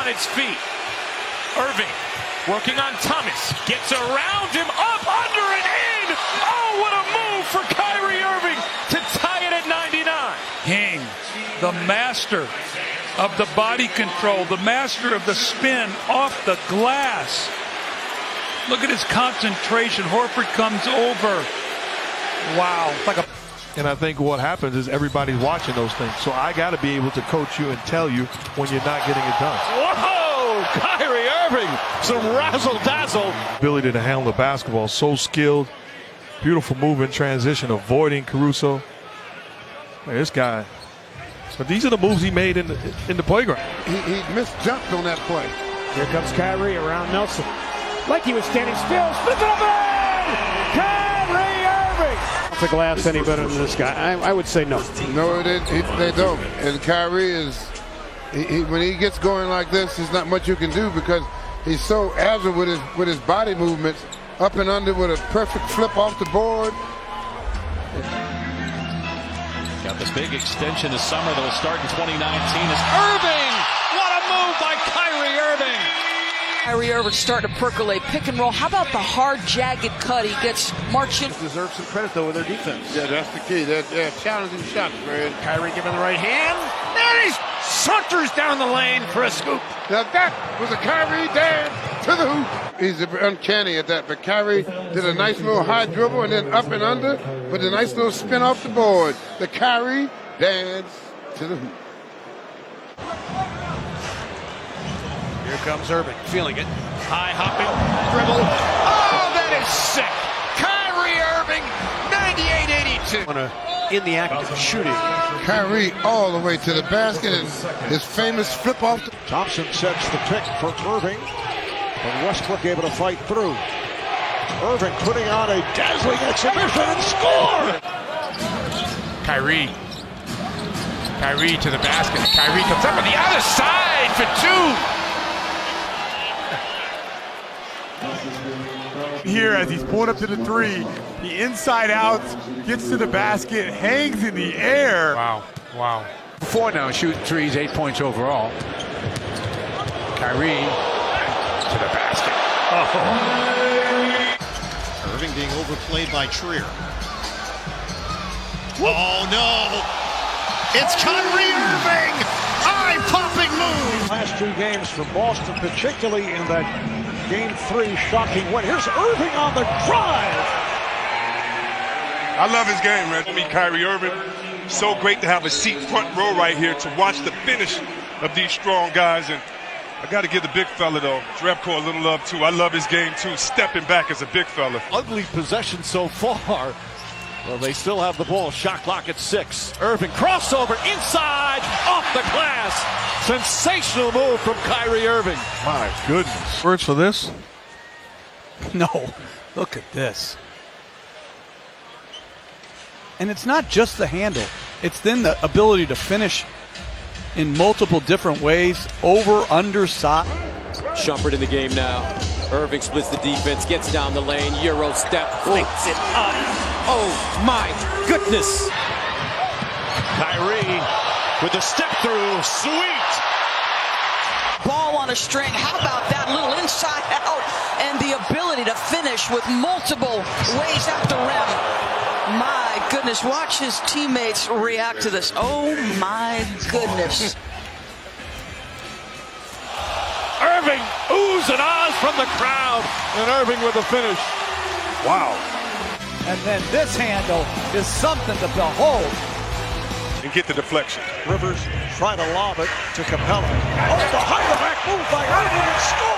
its feet. Irving working on Thomas. Gets around him, up, under, and in. Oh, what a move for Kyrie Irving to tie it at 99. King, the master of the body control, the master of the spin off the glass. Look at his concentration. Horford comes over. Wow. And I think what happens is everybody's watching those things. So I got to be able to coach you and tell you when you're not getting it done. Whoa! Kyrie Irving, some razzle-dazzle. Ability to handle the basketball, so skilled. Beautiful move in transition, avoiding Caruso. Man, this guy. But these are the moves he made in the playground. He misjumped on that play. Here comes Kyrie around Nelson. Like he was standing still. Spins it up in! Kyrie Irving! The glass any better than this guy? I would say no. No, they don't. And Kyrie is, when he gets going like this, there's not much you can do because he's so agile with his body movements, up and under with a perfect flip off the board. Got this big extension this summer that'll start in 2019. Is Irving! What a move by Kyrie Irving! Kyrie Irving starting to percolate, pick and roll. How about the hard, jagged cut? He gets marching. Deserves some credit, though, with their defense. Yeah, that's the key. They're challenging shots, Fred. Kyrie giving the right hand. There he saunters down the lane for a scoop. Now that was a Kyrie dance to the hoop. He's uncanny at that, but Kyrie did a nice little high dribble and then up and under with a nice little spin off the board. The Kyrie dance to the hoop. Here comes Irving, feeling it. High hopping, dribble. Oh, that is sick! Kyrie Irving, 98-82. In the act of shooting. Kyrie all the way to the basket and his famous flip off. Thompson sets the pick for Irving, but Westbrook able to fight through. Irving putting on a dazzling exhibition and score! Kyrie to the basket. Kyrie comes up on the other side for two. Here as he's pulling up to the three, the inside out, gets to the basket, hangs in the air. Wow. 4 now, shooting threes, 8 points overall. Kyrie to the basket. Oh. Irving being overplayed by Trier. Oh no! It's Kyrie Irving! Eye-popping move! Last 2 games for Boston, particularly in that Game 3 shocking win. Here's Irving on the drive. I love his game, man. Meet Kyrie Irving. So great to have a seat front row right here to watch the finish of these strong guys. And I got to give the big fella, though, Drebko, a little love, too. I love his game, too, stepping back as a big fella. Ugly possession so far. Well, they still have the ball. Shot clock at 6. Irving crossover inside, off the glass. Sensational move from Kyrie Irving. My goodness. Words for this? No, look at this. And it's not just the handle. It's then the ability to finish in multiple different ways, over, under, side. Shumpert in the game now. Irving splits the defense, gets down the lane, Euro step, flicks it up. Oh my goodness. Kyrie with a step through, sweet. Ball on a string. How about that little inside out and the ability to finish with multiple ways at the rim. My goodness, watch his teammates react to this. Oh my goodness. Irving, oohs and ahs from the crowd. And Irving with the finish. Wow. And then this handle is something to behold. And get the deflection. Rivers trying to lob it to Capella. Oh, behind the back move by Irving and scores!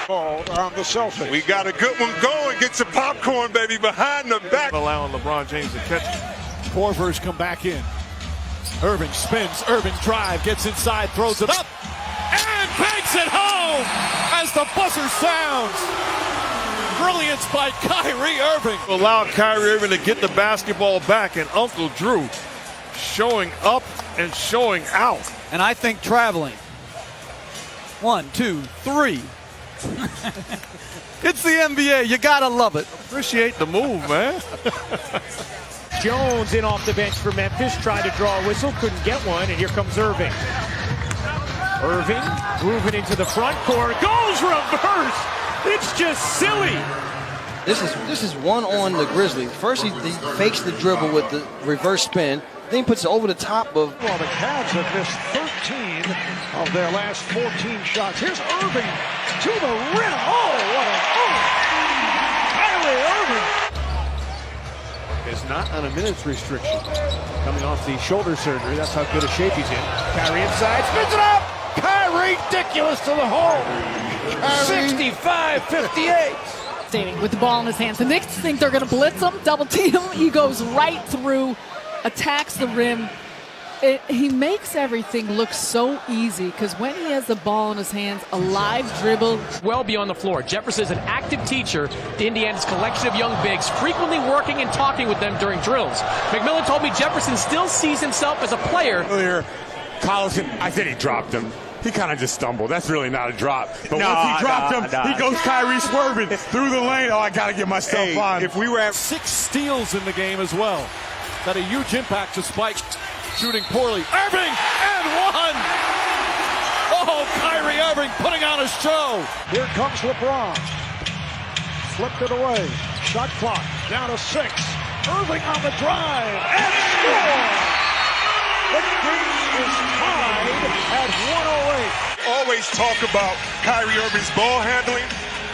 Ball on the Celtics. We got a good one going. Get some popcorn, baby, behind the back. Allowing LeBron James to catch it. Corvers come back in. Irving spins, Irving drive, gets inside, throws it up, and banks it home as the buzzer sounds. Brilliance by Kyrie Irving. Allowed Kyrie Irving to get the basketball back, and Uncle Drew showing up and showing out. And I think traveling. 1, 2, 3. It's the NBA. You gotta love it. Appreciate the move, man. Jones in off the bench for Memphis, tried to draw a whistle, couldn't get one, and here comes Irving. Irving moving into the front court, goes reverse. It's just silly. This is one on the Grizzlies. First he fakes the dribble with the reverse spin, then puts it over the top of. Well, the Cavs have missed 13 of their last 14 shots. Here's Irving to the rim. Oh, what a Kyrie Irving is not on a minutes restriction. Coming off the shoulder surgery, that's how good a shape he's in. Kyrie inside, spins it up. Kyrie ridiculous to the hole. 65-58. With the ball in his hands. The Knicks think they're going to blitz him, double team him. He goes right through, attacks the rim. He makes everything look so easy because when he has the ball in his hands, a live dribble. Well beyond the floor. Jefferson is an active teacher to Indiana's collection of young bigs, frequently working and talking with them during drills. McMillan told me Jefferson still sees himself as a player. Earlier, Collison, I said he dropped him. He kind of just stumbled. That's really not a drop. But once he dropped him, he goes Kyrie swerving through the lane. Oh, I got to get myself on. If we were at 6 steals in the game as well. Got a huge impact to Spike. Shooting poorly. Irving and one. Oh, Kyrie Irving putting on a show. Here comes LeBron. Flipped it away. Shot clock down to 6. Irving on the drive and score. The game is tied at 108. Always talk about Kyrie Irving's ball handling,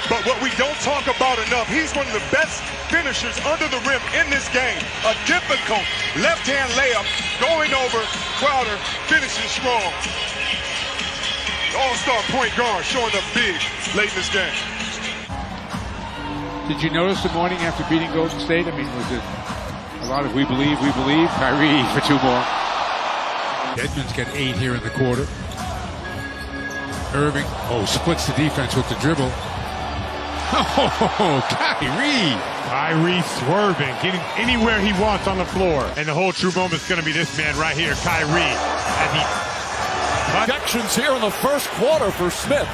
but what we don't talk about enough, he's one of the best finishers under the rim in this game. A difficult left-hand layup, going over Crowder, finishing strong. All-star point guard showing up big late in this game. Did you notice the morning after beating Golden State? I mean, was it a lot of we believe, Kyrie for 2 more. Edmonds got 8 here in the quarter. Irving, splits the defense with the dribble. Oh, Kyrie swerving, getting anywhere he wants on the floor. And the whole true moment is going to be this man right here, Kyrie. Projections here in the first quarter for Smith.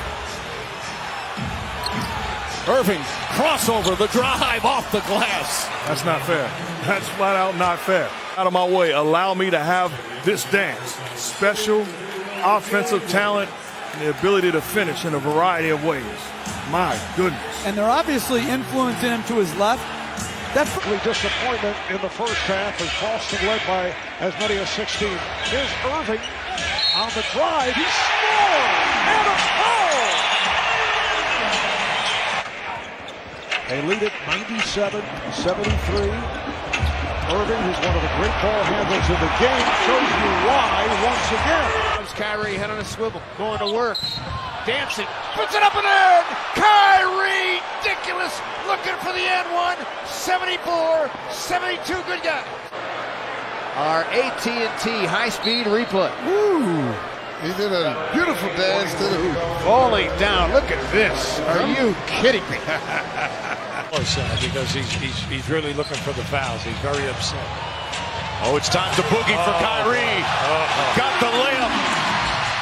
Irving, crossover, the drive off the glass. That's not fair. That's flat out not fair. Out of my way, allow me to have this dance. Special offensive talent and the ability to finish in a variety of ways. My goodness. And they're obviously influencing him to his left. Definitely disappointment in the first half as Boston led by as many as 16. Here's Irving on the drive. He scored! And a foul! They lead it 97-73. Irving, who's one of the great ball handlers in the game, shows you why once again. Comes Kyrie, head on a swivel, going to work, dancing, puts it up and in! Kyrie, ridiculous, looking for the end one, 74-72, good guy. Our AT&T high-speed replay. Ooh, he did a beautiful dance to the hoop. Falling down, look at this. Are you kidding me? Because he's really looking for the fouls. He's very upset. Oh, it's time to boogie for Kyrie. Got the layup.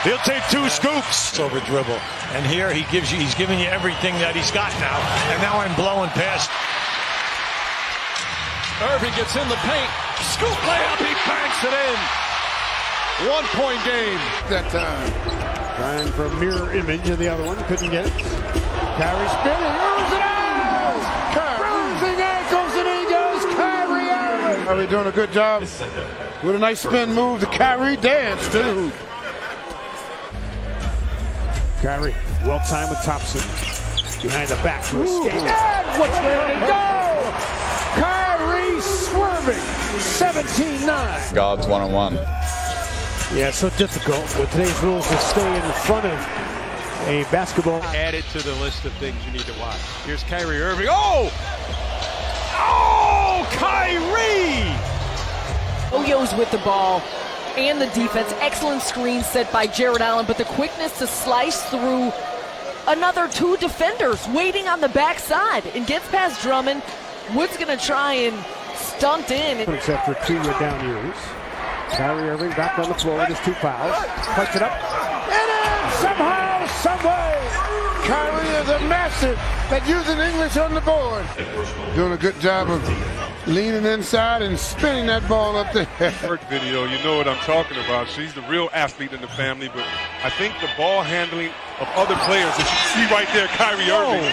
He'll take 2 scoops. Over dribble. And here he's giving you everything that he's got now. And now I'm blowing past. Irving gets in the paint. Scoop layup. He banks it in. 1-point game. That time. Trying for a mirror image of the other one. Couldn't get it. Kyrie spinning. Moves it out. Bruising ankles and he goes Kyrie Irving. Kyrie doing a good job with a nice spin move. The Kyrie dance to the hoop. Kyrie, well timed with Thompson. Behind the back to escape. And what's there to go? Kyrie swerving. 17-9. Guards one-on-one. Yeah, it's so difficult with today's rules to stay in front of a basketball. Added to the list of things you need to watch. Here's Kyrie Irving. Oh, Kyrie! Oyo's with the ball and the defense. Excellent screen set by Jared Allen, but the quickness to slice through another 2 defenders waiting on the backside and gets past Drummond. Wood's going to try and stunt in. Except for 2 down years. Kyrie Irving back on the floor with his 2 fouls. Puts it up. And in somehow, someway. Kyrie is a master at using English on the board. Doing a good job of leaning inside and spinning that ball up there. Work video, you know what I'm talking about. She's the real athlete in the family, but I think the ball handling of other players, as you see right there, Kyrie Irving.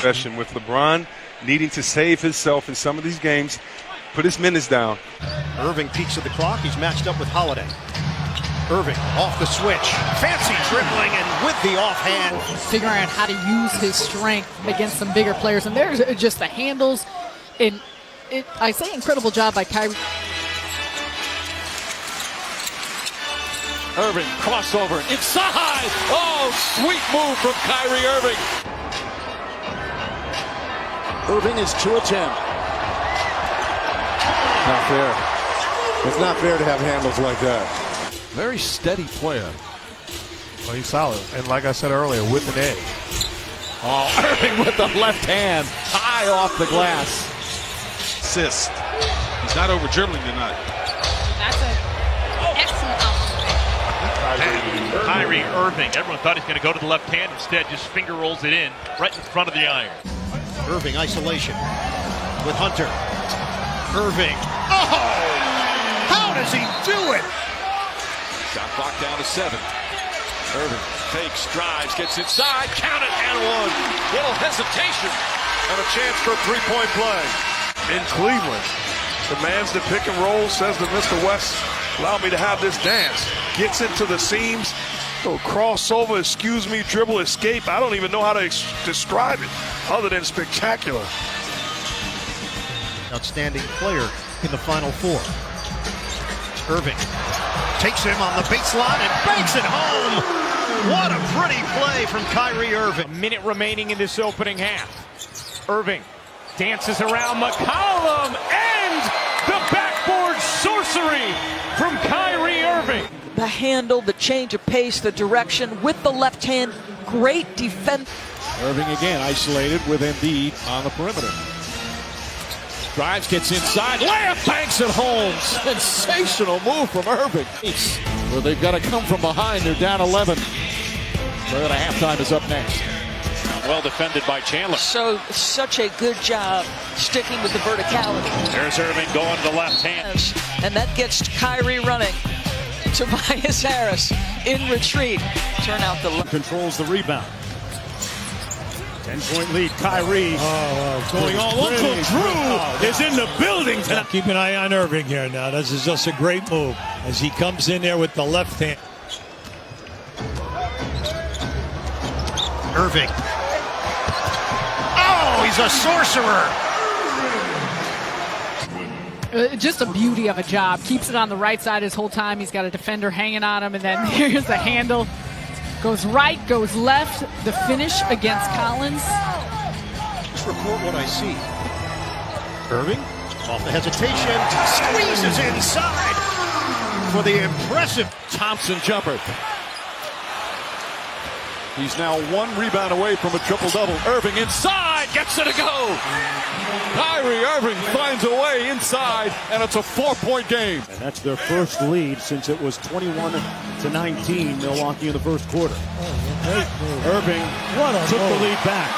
Session with LeBron needing to save himself in some of these games, put his minutes down. Irving peeks at the clock. He's matched up with Holiday. Irving off the switch. Fancy dribbling and with the offhand. Figuring out how to use his strength against some bigger players. And there's just the handles. And I say incredible job by Kyrie. Irving, crossover, inside! Oh, sweet move from Kyrie Irving. Irving is to attempt. Not fair. It's not fair to have handles like that. Very steady player. Well, he's solid. And like I said earlier, with an edge. Oh, Irving with the left hand, high off the glass. Assist. He's not over dribbling tonight. That's an excellent outlet. Kyrie Irving. Everyone thought he's going to go to the left hand. Instead, just finger rolls it in right in front of the iron. Irving isolation with Hunter. Irving. Oh! How does he do it? Shot clock down to 7. Irving fakes, drives, gets inside, count it, and one. Little hesitation and a chance for a three-point play. In Cleveland, demands the pick and roll, says to Mr. West, allow me to have this dance. Gets into the seams, go crossover, excuse me, dribble, escape. I don't even know how to describe it other than spectacular. Outstanding player in the Final Four. Irving takes him on the baseline and banks it home. What a pretty play from Kyrie Irving. A minute remaining in this opening half. Irving dances around McCollum and the backboard sorcery from Kyrie Irving. The handle, the change of pace, the direction with the left hand. Great defense. Irving again isolated with Embiid on the perimeter. Drives, gets inside, layup, banks it home. Sensational move from Irving. Well, they've got to come from behind. They're down 11. Third of halftime is up next. Well defended by Chandler. So such a good job sticking with the verticality. There's Irving going to the left hand. And that gets Kyrie running. Tobias Harris in retreat. Turn out the left. Controls the rebound. 10-point lead, Kyrie. Going all Uncle Drew is in the building tonight. Keep an eye on Irving here now. This is just a great move as he comes in there with the left hand. Irving. Oh, he's a sorcerer. Just a beauty of a job. Keeps it on the right side his whole time. He's got a defender hanging on him, and then here's the handle. Goes right, goes left. The finish against Collins. Just report what I see. Irving, off the hesitation, squeezes inside for the impressive Thompson jumper. He's now one rebound away from a triple-double. Irving inside, gets it to go. Kyrie Irving finds a way inside, and it's a 4-point game. And that's their first lead since it was 21-19, Milwaukee in the first quarter. Irving took the lead back.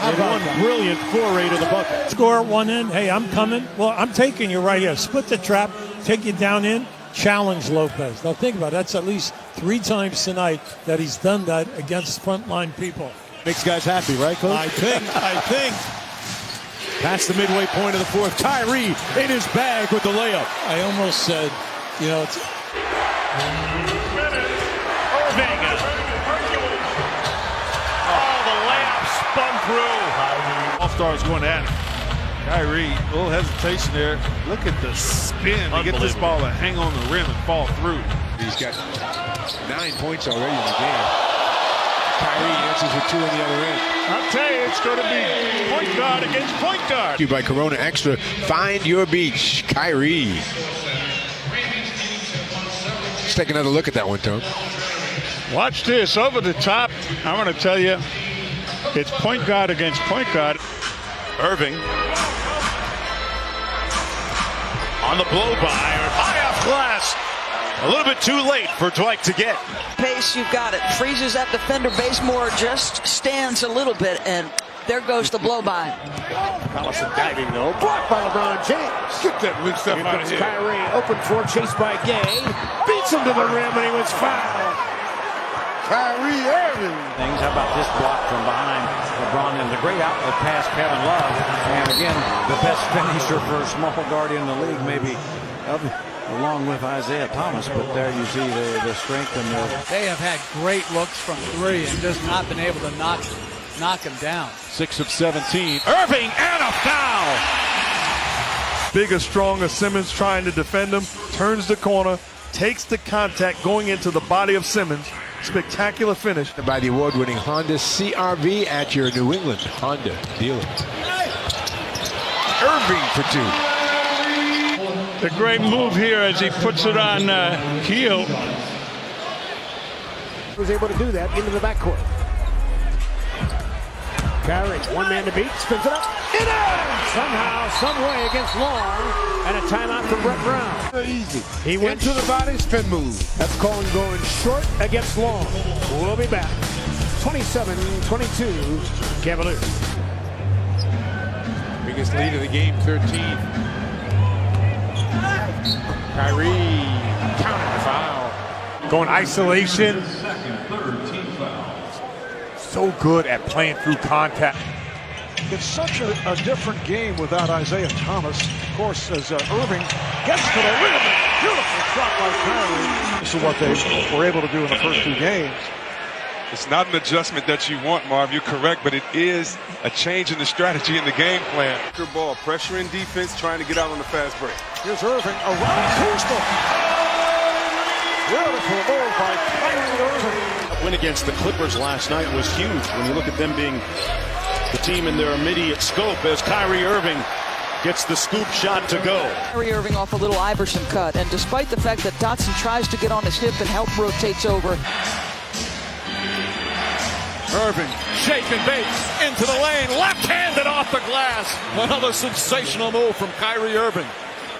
And one brilliant foray to the bucket. Score at one end. Hey, I'm coming. Well, I'm taking you right here. Split the trap, take you down in. Challenge Lopez. Now think about it. That's at least 3 times tonight that he's done that against frontline people. Makes guys happy, right, Coach? I think. Past the midway point of the fourth. Kyrie in his bag with the layup. I almost said, it's... Irving. Oh, the layup spun through. All-Stars going at it. Kyrie, a little hesitation there. Look at the spin to get this ball to hang on the rim and fall through. He's got 9 points already in the game. Kyrie answers with 2 on the other end. I'll tell you, it's going to be point guard against point guard. You by Corona Extra. Find your beach. Kyrie. Let's take another look at that one, Tone. Watch this. Over the top, I'm going to tell you, it's point guard against point guard. Irving on the blow by, high off glass. A little bit too late for Dwight to get. Pace, you've got it. Freezes that defender. Bazemore just stands a little bit, and There goes the blow-by. Collison diving, though. Blocked by LeBron James. Get that weak stuff out of here. Kyrie, open floor, chased by Gay. Beats him to the rim, and he was fouled. Kyrie Irving. Things. How about this block from behind LeBron and the great outlet pass, Kevin Love. And again, the best finisher for a small guard in the league, maybe along with Isaiah Thomas. But there you see the strength and the... They have had great looks from three and just not been able to knock him down. 6 of 17. Irving and a foul. Bigger, stronger Simmons trying to defend him, turns the corner, takes the contact going into the body of Simmons. Spectacular finish. By the award-winning Honda CRV at your New England Honda dealer. Irving for 2. The great move here as he puts it on heel. Was able to do that into the backcourt. Kyrie, one man to beat, spins it up. It is! Somehow, some way against Long, and a timeout from Brett Brown. Easy. He went into the body, spin move. That's calling going short against Long. We'll be back. 27-22, Cavaliers. Biggest lead of the game, 13. Kyrie counting the foul. Going isolation. So good at playing through contact. It's such a different game without Isaiah Thomas. Of course, as Irving gets to the rim. Beautiful shot by Kyrie. This is what they were able to do in the first 2 games. It's not an adjustment that you want, Marv. You're correct, but it is a change in the strategy in the game plan. Good ball, pressuring defense, trying to get out on the fast break. Here's Irving around Kuzma. Beautiful move by Kyrie Irving. Win against the Clippers last night was huge when you look at them being the team in their immediate scope as Kyrie Irving gets the scoop shot to go. Kyrie Irving off a little Iverson cut, and despite the fact that Dotson tries to get on his hip and help rotates over. Irving, shake and bake, into the lane, left-handed off the glass. Another sensational move from Kyrie Irving.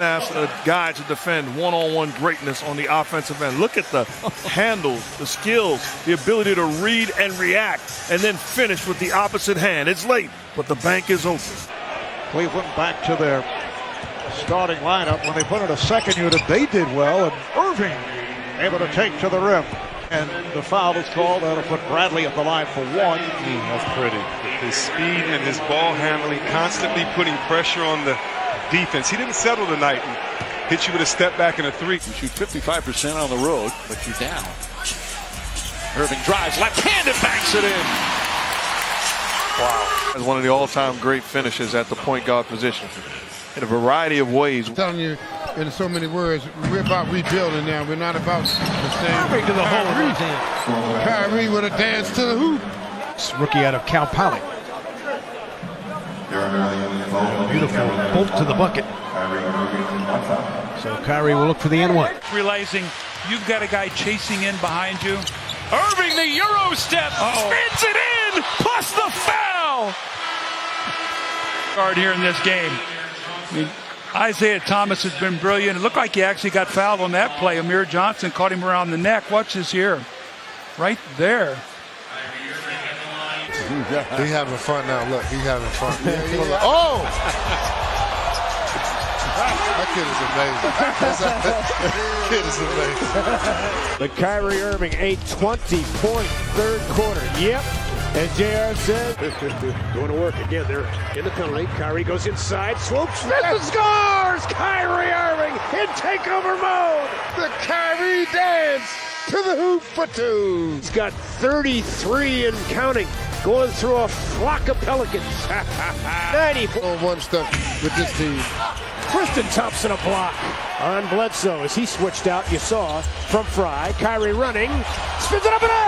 Ask a guy to defend one-on-one greatness on the offensive end. Look at the handles, the skills, the ability to read and react, and then finish with the opposite hand. It's late, but the bank is open. Cleveland back to their starting lineup. When they put in a second unit, they did well, and Irving able to take to the rim. And the foul is called. That'll put Bradley at the line for 1. That's pretty. His speed and his ball handling, constantly putting pressure on the defense. He didn't settle tonight and hit you with a step back and a 3. You shoot 55% on the road, but you're down. Irving drives left-handed, banks it in. Wow. As one of the all-time great finishes at the point guard position in a variety of ways. I'm telling you, in so many words, we're about rebuilding now. We're not about the same. Kyrie to the hole. Kyrie with a dance to the hoop. It's rookie out of Cal Poly. Beautiful bolt to the bucket. So Kyrie will look for the N1. Realizing you've got a guy chasing in behind you. Irving, the Euro step, spins it in, plus the foul. Guard here in this game. I mean, Isaiah Thomas has been brilliant. It looked like he actually got fouled on that play. Amir Johnson caught him around the neck. Watch this here. Right there. He's having fun now. Look, he's having fun. Oh! That kid is amazing. The Kyrie Irving, a 20-point third quarter. Yep. And JR said, going to work again. They're in the penalty. Kyrie goes inside, swoops, and scores! Kyrie Irving in takeover mode. The Kyrie dance to the hoop for 2. He's got 33 and counting. Going through a flock of Pelicans. 90-1 stuff with this team. Tristan Thompson a block on Bledsoe as he switched out. You saw from Fry. Kyrie running, spins it up and in.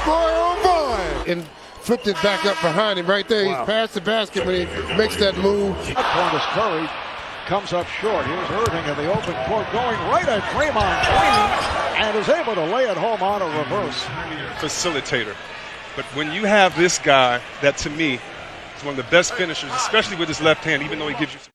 Boy, oh boy! And flipped it back up behind him right there. Wow. He's past the basket when he makes that move. Point is Curry. Comes up short. Here's Irving in the open court going right at Draymond Green and is able to lay it home on a reverse. Facilitator. But when you have this guy, that to me is one of the best finishers, especially with his left hand, even though he gives you some